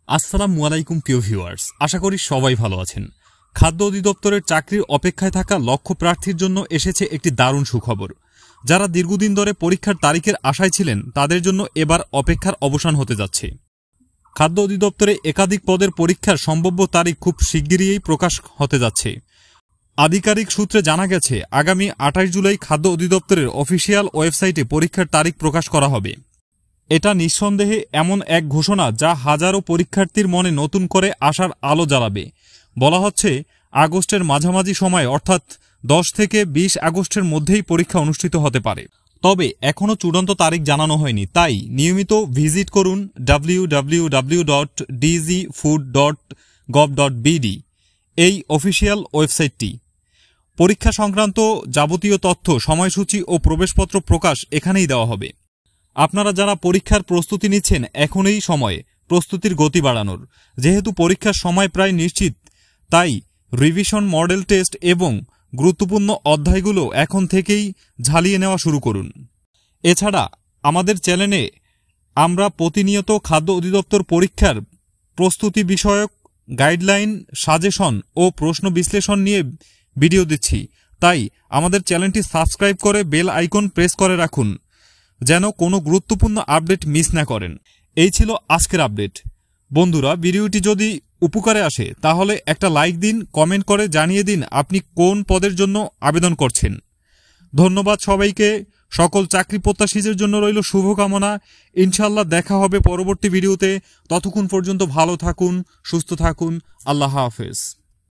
আসসালামু আলাইকুম প্রিয় ভিউয়ার্স, আশা করি সবাই ভালো আছেন। খাদ্য অধিদপ্তরের চাকরির অপেক্ষায় থাকা লক্ষ প্রার্থীর জন্য এসেছে একটি দারুণ সুখবর। যারা দীর্ঘদিন ধরে পরীক্ষার তারিখের আশায় ছিলেন তাদের জন্য এবার অপেক্ষার অবসান হতে যাচ্ছে। খাদ্য অধিদপ্তরে একাধিক পদের পরীক্ষার সম্ভাব্য তারিখ খুব শিগগিরই প্রকাশ হতে যাচ্ছে। আধিকারিক সূত্রে জানা গেছে, আগামী 28 জুলাই খাদ্য অধিদপ্তরের অফিসিয়াল ওয়েবসাইটে পরীক্ষার তারিখ প্রকাশ করা হবে। এটা নিঃসন্দেহে এমন এক ঘোষণা যা হাজারো পরীক্ষার্থীর মনে নতুন করে আশার আলো জ্বালাবে। বলা হচ্ছে, আগস্টের মাঝামাঝি সময়ে অর্থাৎ 10 থেকে 20 আগস্টের মধ্যেই পরীক্ষা অনুষ্ঠিত হতে পারে। তবে এখনও চূড়ান্ত তারিখ জানানো হয়নি, তাই নিয়মিত ভিজিট করুন www.dgfood.gov.bd এই অফিসিয়াল ওয়েবসাইটটি। পরীক্ষা সংক্রান্ত যাবতীয় তথ্য, সময়সূচি ও প্রবেশপত্র প্রকাশ এখানেই দেওয়া হবে। আপনারা যারা পরীক্ষার প্রস্তুতি নিচ্ছেন, এখনই সময় প্রস্তুতির গতি বাড়ানোর। যেহেতু পরীক্ষার সময় প্রায় নিশ্চিত, তাই রিভিশন, মডেল টেস্ট এবং গুরুত্বপূর্ণ অধ্যায়গুলো এখন থেকেই ঝালিয়ে নেওয়া শুরু করুন। এছাড়া আমাদের চ্যানেলে আমরা প্রতিনিয়ত খাদ্য অধিদপ্তর পরীক্ষার প্রস্তুতি বিষয়ক গাইডলাইন, সাজেশন ও প্রশ্ন বিশ্লেষণ নিয়ে ভিডিও দিচ্ছি, তাই আমাদের চ্যানেলটি সাবস্ক্রাইব করে বেল আইকন প্রেস করে রাখুন যেন কোনো গুরুত্বপূর্ণ আপডেট মিস না করেন। এই ছিল আজকের আপডেট। বন্ধুরা, ভিডিওটি যদি উপকারে আসে তাহলে একটা লাইক দিন, কমেন্ট করে জানিয়ে দিন আপনি কোন পদের জন্য আবেদন করছেন। ধন্যবাদ সবাইকে। সকল চাকরি প্রত্যাশীদের জন্য রইল শুভকামনা। ইনশাআল্লাহ দেখা হবে পরবর্তী ভিডিওতে। ততক্ষণ পর্যন্ত ভালো থাকুন, সুস্থ থাকুন। আল্লাহ হাফেজ।